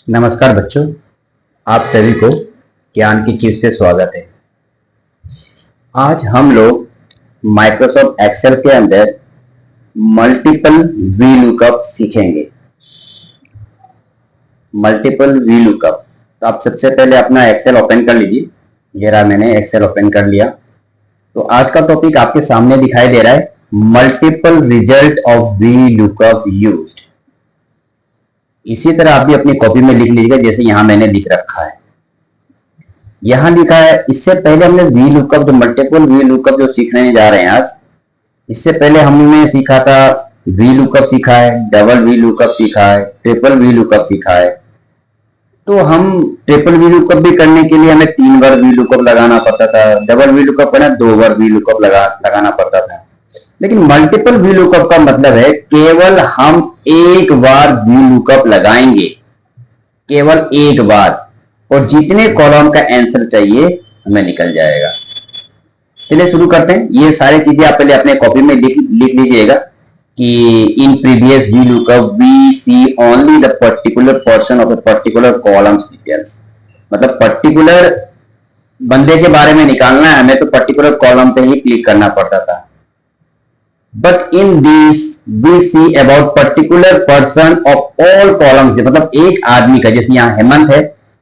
नमस्कार बच्चों, आप सभी को ज्ञान की चीज पे स्वागत है। आज हम लोग माइक्रोसॉफ्ट एक्सेल के अंदर मल्टीपल वी लुकअप सीखेंगे। मल्टीपल वी लुकअप, तो आप सबसे पहले अपना एक्सेल ओपन कर लीजिए। ये रहा, मैंने एक्सेल ओपन कर लिया। तो आज का टॉपिक आपके सामने दिखाई दे रहा है, multiple result of V lookup used. इसी तरह आप भी अपनी कॉपी में लिख लीजिएगा, जैसे यहां मैंने लिख रखा है। यहां लिखा है, इससे पहले हमने वी लुकअप, जो मल्टीपल वी लुकअप जो सीखने जा रहे हैं आज, इससे पहले हमने सीखा था वी लुकअप सीखा है, डबल वी लुकअप सीखा है, ट्रिपल वी लुकअप सीखा है। तो हम ट्रिपल वी लुकअप भी करने के लिए हमें 3 बार वी लुकअप लगाना पड़ता था, डबल वी लुकअप करना 2 बार वी लुकअप लगाना पड़ता था। लेकिन मल्टीपल वी लुकअप का मतलब है केवल हम एक बार वी लुकअप लगाएंगे, केवल एक बार, और जितने कॉलम का आंसर चाहिए हमें निकल जाएगा। चलिए शुरू करते हैं। ये सारी चीजें आप पहले अपने कॉपी में लिख लीजिएगा कि in previous V lookup we see only the particular person of a particular columns details. मतलब पर्टिकुलर बंदे के बारे में निकालना है हमें, तो पर्टिकुलर कॉलम पे ही क्लिक करना पड़ता था। But in this we see about particular person of all columns, मतलब एक आदमी का, जैसे यहाँ हेमंत है,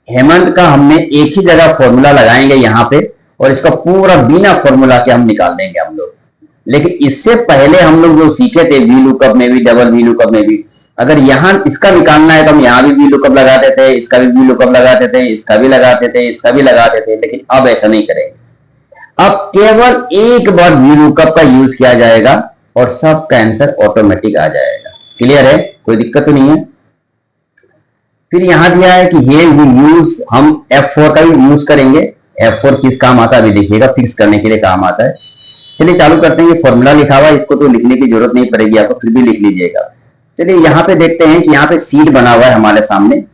हेमंत का हमने एक ही जगह फॉर्मूला लगाएंगे यहाँ पे, और इसका पूरा बिना फॉर्मूला के हम निकाल देंगे हम लोग। लेकिन इससे पहले हम लोग जो सीखे थे वी लुकअप में भी, डबल वी लुकअप में भी, अगर यहाँ इसका निकालना है तो हम यहाँ भी वी लुकअप लगाते थे, इसका भी वी लुकअप लगाते थे, इसका भी लगाते थे, इसका भी लगाते थे। लेकिन अब ऐसा नहीं करेंगे। अब केवल एक बार वी लुकअप का यूज किया जाएगा और सबका आंसर ऑटोमेटिक आ जाएगा। क्लियर है? कोई दिक्कत तो नहीं है। फिर यहां दिया है कि ये यूज, हम F4 का भी यूज करेंगे। F4 किस काम आता है अभी देखिएगा, फिक्स करने के लिए काम आता है। चलिए चालू करते हैं। ये फॉर्मूला लिखा हुआ है, इसको तो लिखने की जरूरत नहीं पड़ेगी आपको, फिर भी लिख लीजिएगा। चलिए यहाँ पे देखते हैं कि यहाँ पे सीट बना हुआ है हमारे सामने।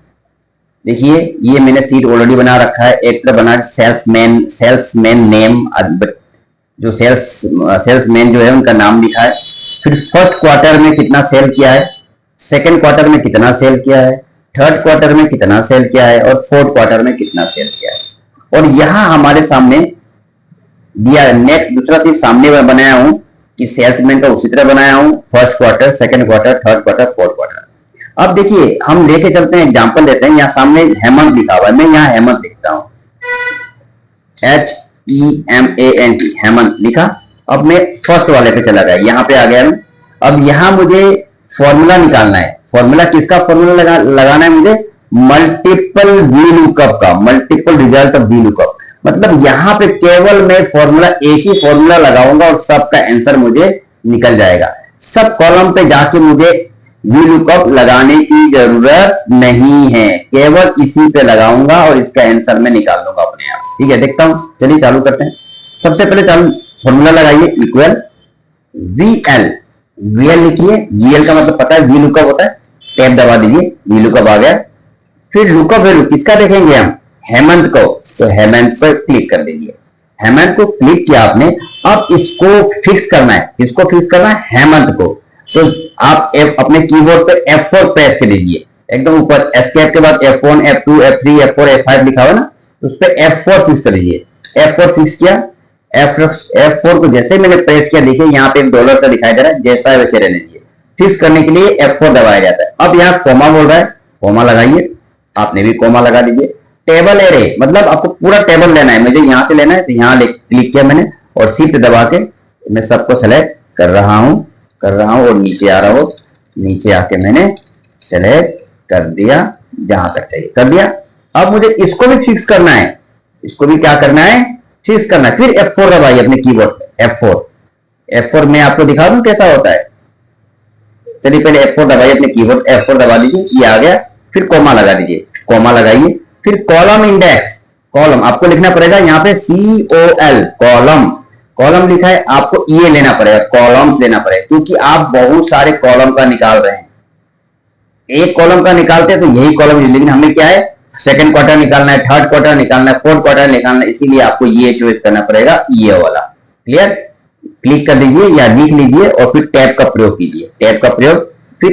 देखिए ये मैंने सीट ऑलरेडी बना रखा है। एक तो बना सेल्समैन नेम, जो सेल्समैन जो है उनका नाम लिखा है। फिर फर्स्ट क्वार्टर में कितना सेल किया है, सेकंड क्वार्टर में कितना सेल किया है, थर्ड क्वार्टर में कितना सेल किया है, और फोर्थ क्वार्टर में कितना सेल किया है। और यहां हमारे सामने दिया, नेक्स्ट दूसरा चीज सामने में बनाया हूं कि सेल्समैन का उसी तरह बनाया हूं, first quarter, second quarter, third quarter, fourth quarter. अब देखिए हम लेके चलते हैं, एग्जाम्पल लेते हैं। यहाँ सामने हेमंत लिखा हुआ है, मैं यहाँ हेमंत लिखता हूं, HEMANT, हेमंत लिखा। अब मैं फर्स्ट वाले पे चला गया, यहाँ पे आ गया मैं। अब यहाँ मुझे फॉर्मूला निकालना है। फॉर्मूला किसका फॉर्मूला लगाना है मुझे? मल्टीपल वी लुकअप का, multiple result of V lookup. मतलब यहाँ पे केवल मैं फॉर्मूला, एक ही फॉर्मूला लगाऊंगा और सबका आंसर मुझे निकल जाएगा। सब कॉलम पे जाके मुझे वी लुकअप लगाने की जरूरत नहीं है, केवल इसी पे लगाऊंगा और इसका आंसर मैं निकाल लूंगा अपने आप। ठीक है, देखता हूं। चलिए चालू करते हैं। सबसे पहले चालू फॉर्मूला लगाइए, इक्वल VL। VL लिखिए, VL का मतलब पता है वी लुकअप होता है। टैब दबा दीजिए, वी लुकअप आ गया। फिर लुकअप वैल्यू किसका देखेंगे हम? हेमंत को, तो हेमंत पर क्लिक कर दीजिए। हेमंत को क्लिक किया आपने। अब इसको फिक्स करना है, इसको फिक्स करना है हेमंत को। तो आप अपने कीबोर्ड पे F4 प्रेस कर दीजिए, एकदम ऊपर। एस्केप के बाद F1, F2, F3, F4, F5 लिखा हुआ ना, उस पर F4 फिक्स कर दीजिए। F4 फिक्स किया। F4 को जैसे मैंने प्रेस किया, देखिए यहाँ पे $1 का दिखाई दे रहा है, जैसा है वैसे रहने दीजिए। फिक्स करने के लिए F4 दबाया जाता है। अब यहाँ कोमा बोल रहा है, कोमा लगाइए। आपने भी कोमा लगा दीजिए। टेबल एरे, मतलब आपको पूरा टेबल लेना है, मुझे यहाँ से लेना है, तो यहाँ क्लिक किया मैंने और शिफ्ट दबा के मैं सबको सेलेक्ट कर रहा हूँ और नीचे आ रहा हूँ। नीचे आके मैंने सेलेक्ट कर दिया, जहां तक चाहिए कर दिया। अब मुझे इसको भी फिक्स करना है, इसको भी क्या करना है? फिक्स करना है। फिर F4 दबाइए अपने कीबोर्ड पे, F4 में आपको दिखा दूं कैसा होता है। चलिए पहले F4 दबाइए अपने कीबोर्ड, F4 दबा दीजिए, ये आ गया। फिर कोमा लगा दीजिए, कोमा लगाइए। फिर कॉलम इंडेक्स, कॉलम आपको लिखना पड़ेगा यहाँ पे COL, कॉलम। कॉलम लिखा है, आपको ये लेना पड़ेगा, कॉलम्स लेना पड़ेगा, क्योंकि आप बहुत सारे कॉलम का निकाल रहे हैं। एक कॉलम का निकालते हैं तो यही कॉलम, लेकिन हमें क्या है, सेकंड क्वार्टर निकालना है, थर्ड क्वार्टर निकालना है, फोर्थ क्वार्टर निकालना है, इसीलिए आपको ये चॉइस करना पड़ेगा, ये वाला। क्लियर? क्लिक कर दीजिए या लिख लीजिए और फिर टैब का प्रयोग कीजिए, टैब का प्रयोग। फिर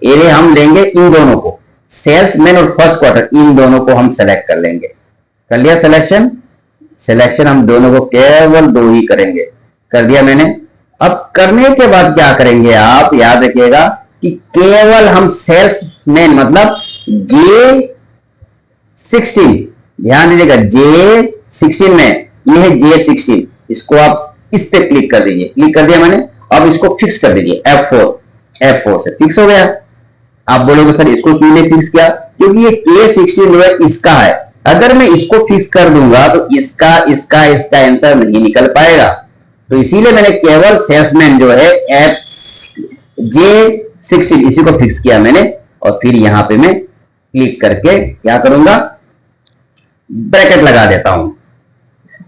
एरे हम लेंगे इन दोनों को, सेल्समैन और फर्स्ट क्वार्टर इन दोनों को हम सेलेक्ट कर लेंगे। कर लिया सिलेक्शन। सिलेक्शन हम दोनों को केवल दो ही करेंगे। कर दिया मैंने। अब करने के बाद क्या करेंगे, आप याद रखिएगा कि केवल हम सेल्समैन मतलब J16, ध्यान दीजिएगा J16 में, ये है J16, इसको आप इस पे क्लिक कर दीजिए। क्लिक कर दिया मैंने। अब इसको फिक्स कर दीजिए F4 से फिक्स हो गया। आप बोलोगे सर इसको क्यों नहीं फिक्स किया, क्योंकि ये K16 जो है इसका है। अगर मैं इसको फिक्स कर दूंगा तो इसका आंसर नहीं निकल पाएगा, तो इसीलिए मैंने केवल सेल्समैन जो है J16 इसी को फिक्स किया मैंने। और फिर यहां पे मैं क्लिक करके क्या करूंगा, ब्रैकेट लगा देता हूं,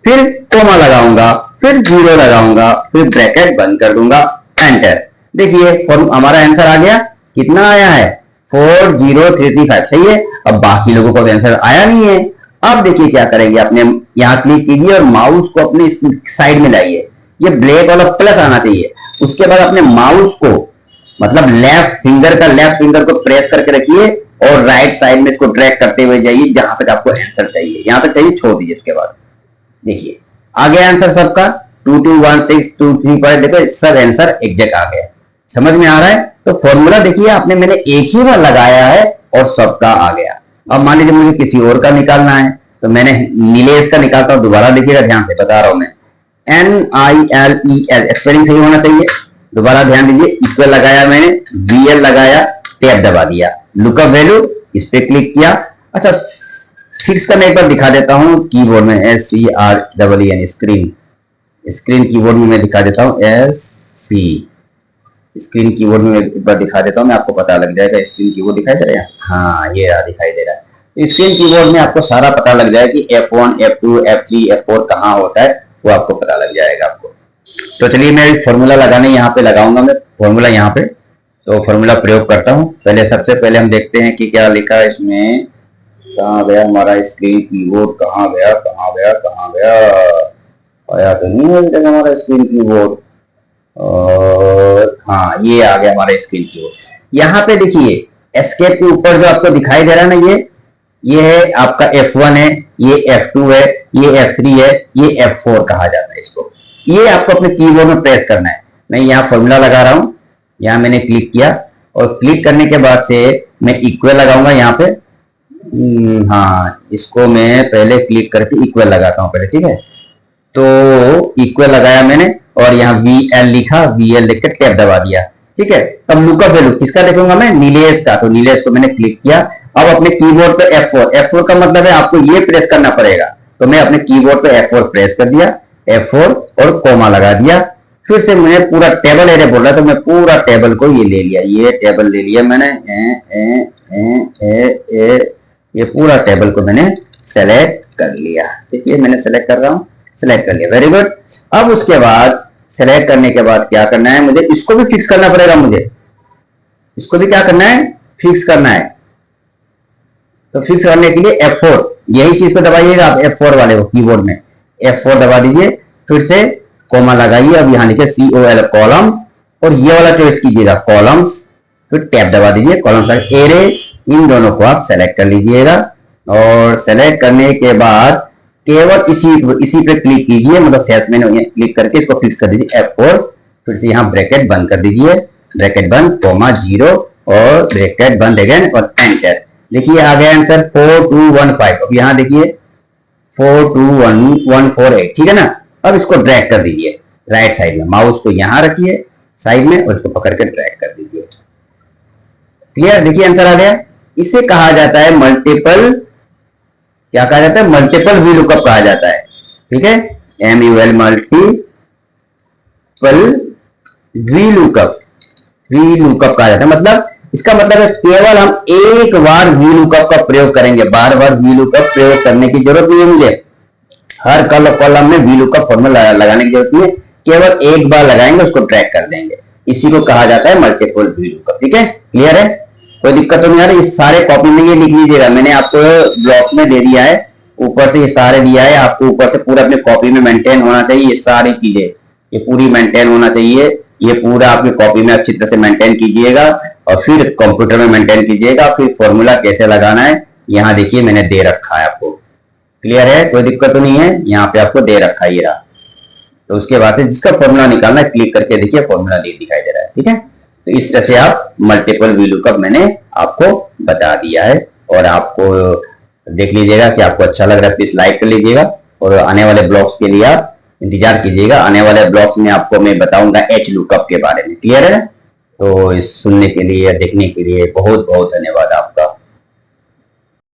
फिर कोमा लगाऊंगा, फिर जीरो लगाऊंगा, फिर ब्रैकेट बंद कर दूंगा, एंटर। देखिए हमारा आंसर आ गया। कितना आया है 40335, सही है। अब बाकी लोगों को आंसर आया नहीं है। अब देखिए क्या करेंगे, अपने यहां क्लिक कीजिए और माउस को अपने साइड में लाइए। ये ब्लैक वाला प्लस आना चाहिए। उसके बाद अपने माउस को मतलब लेफ्ट फिंगर को प्रेस करके रखिए और राइट साइड में इसको ड्रैग करते हुए जाइए जहां तक आपको आंसर चाहिए। यहां तक चाहिए, छोड़ दीजिए। उसके बाद देखिए आ गया आंसर सबका 221623 देखो सब आंसर एग्जैक्ट आ गया। समझ में आ रहा है। तो फॉर्मूला देखिए आपने मैंने एक ही बार लगाया है और सबका आ गया। अब मान लीजिए मुझे किसी और का निकालना है तो मैंने नीलेश का निकालता हूं। दोबारा देखिएगा, ध्यान से बता रहा हूं मैं, NILES स्पेलिंग सही होना चाहिए। दोबारा ध्यान दीजिए, इक्वल लगाया मैंने, BL लगाया, टैब दबा दिया, लुकअप वैल्यू इस पे क्लिक किया। अच्छा फिक्स करने एक बार दिखा देता हूं कीबोर्ड में, SCREEN स्क्रीन कीबोर्ड में मैं दिखा देता हूं, SC स्क्रीन कीबोर्ड में एक बार दिखा देता हूं मैं, आपको पता लग जाएगा। स्क्रीन कीबोर्ड दिखाई दे रहा है, हाँ ये रहा, दिखाई दे रहा है। स्क्रीन कीबोर्ड में आपको सारा पता लग जाएगा कि F1 F2 F3 F4 कहाँ होता है, वो आपको पता लग जाएगा आपको। तो चलिए मैं फॉर्मूला लगाने यहाँ पे लगाऊंगा, मैं फॉर्मूला यहाँ पे तो फॉर्मूला प्रयोग करता हूँ। पहले सबसे पहले हम देखते हैं कि क्या लिखा है इसमें। कहाँ गया हमारा स्क्रीन कीबोर्ड, कहाँ गया आया तो नहीं है हमारा स्क्रीन कीबोर्ड। और हाँ ये आ गया हमारा स्क्रीन कीबोर्ड। यहाँ पे देखिए एस्केप के ऊपर जो आपको दिखाई दे रहा है ना, ये है आपका F1 है, ये F2 है, ये F3 है, ये F4 कहा जाता है इसको। ये आपको अपने कीबोर्ड में प्रेस करना है। मैं यहाँ फॉर्मूला लगा रहा हूँ, यहाँ मैंने क्लिक किया और क्लिक करने के बाद से मैं इक्वल लगाऊंगा यहाँ पे। हाँ इसको मैं पहले क्लिक करके इक्वल लगाता हूँ पहले, ठीक है। तो इक्वल लगाया मैंने और यहाँ VL लिखा, VL लिख के टैब दबा दिया, ठीक है। अब लुकअप वैल्यू किसका देखूंगा मैं, नीलेश का। तो नीलेश को मैंने क्लिक किया। अब अपने कीबोर्ड पे F4 का मतलब है आपको ये प्रेस करना पड़ेगा। तो मैं अपने कीबोर्ड पे F4 प्रेस कर दिया, F4 और कोमा लगा दिया। फिर से मुझे पूरा टेबल एरिया बोल रहा है तो मैं पूरा टेबल को ये ले लिया, ये टेबल ले लिया मैंने, ये पूरा टेबल को मैंने सेलेक्ट कर लिया। देखिए मैंने सेलेक्ट कर रहा हूँ, सेलेक्ट कर लिया, वेरी गुड। अब उसके बाद सेलेक्ट करने के बाद क्या करना है, मुझे इसको भी फिक्स करना पड़ेगा। मुझे इसको भी क्या करना है, फिक्स करना है। तो फिक्स करने के लिए F4 यही चीज को दबाइएगा आप, F4 वाले को कीबोर्ड में F4 दबा दीजिए, फिर से कोमा लगाइए। अब यहाँ लिखे COL कॉलम और ये वाला चॉइस कीजिएगा कॉलम्स, फिर टैब दबा दीजिए, कॉलम्स एरे, इन दोनों को आप सेलेक्ट कर लीजिएगा। और सेलेक्ट करने के बाद केवल इसी पे क्लिक कीजिए, मतलब सेल्स में क्लिक करके इसको फिक्स कर दीजिए F4, फिर से यहाँ ब्रैकेट बंद कर दीजिए, ब्रैकेट बंद, कोमा जीरो और ब्रैकेट बंद अगेन और एंटर। देखिए आ गया आंसर 4215। अब यहाँ देखिए 421148, ठीक है ना। अब इसको ड्रैग कर दीजिए राइट साइड में, माउस को यहाँ रखिए साइड में और इसको पकड़ के ड्रैग कर दीजिए। क्लियर, देखिए आंसर आ गया। इसे कहा जाता है मल्टीपल, क्या कहा जाता है, मल्टीपल वी लुकअप कहा जाता है, ठीक है। MUL मल्टीपल वी लुकअप कहा जाता है। मतलब इसका मतलब है केवल हम एक बार वी लुकअप का प्रयोग करेंगे, बार बार वी लुकअप प्रयोग करने की जरूरत नहीं है मुझे। हर कॉलम में वी लुकअप फॉर्मूला लगाने की जरूरत नहीं है, केवल एक बार लगाएंगे उसको ड्रैग कर देंगे। इसी को कहा जाता है मल्टीपल वी लुकअप, ठीक है। क्लियर है, कोई दिक्कत तो नहीं आ रही। इस सारे कॉपी में ये लिख लीजिएगा, मैंने आपको ब्लॉक में दे दिया है, ऊपर से ये सारे दिया है आपको, ऊपर से पूरा अपने कॉपी में मेंटेन होना चाहिए। ये सारी चीजें ये पूरी मेंटेन होना चाहिए। ये पूरा आपकी कॉपी में अच्छी तरह से मेंटेन कीजिएगा और फिर कंप्यूटर में मेंटेन कीजिएगा। फिर फॉर्मूला कैसे लगाना है यहाँ देखिए मैंने दे रखा है आपको, क्लियर है, कोई दिक्कत तो नहीं है, यहाँ पे आपको दे रखा है ये रहा। तो उसके बाद से जिसका फॉर्मूला निकालना है क्लिक करके देखिए फॉर्मूला दिखाई दे रहा है, ठीक है। तो इस तरह से आप मल्टीपल VLOOKUP मैंने आपको बता दिया है और आपको देख लीजिएगा कि आपको अच्छा लग रहा है, प्लीज लाइक कर लीजिएगा और आने वाले ब्लॉग्स के लिए आप इंतजार कीजिएगा। आने वाले ब्लॉग्स में आपको मैं बताऊंगा HLOOKUP के बारे में, क्लियर है। तो इस सुनने के लिए देखने के लिए बहुत बहुत धन्यवाद।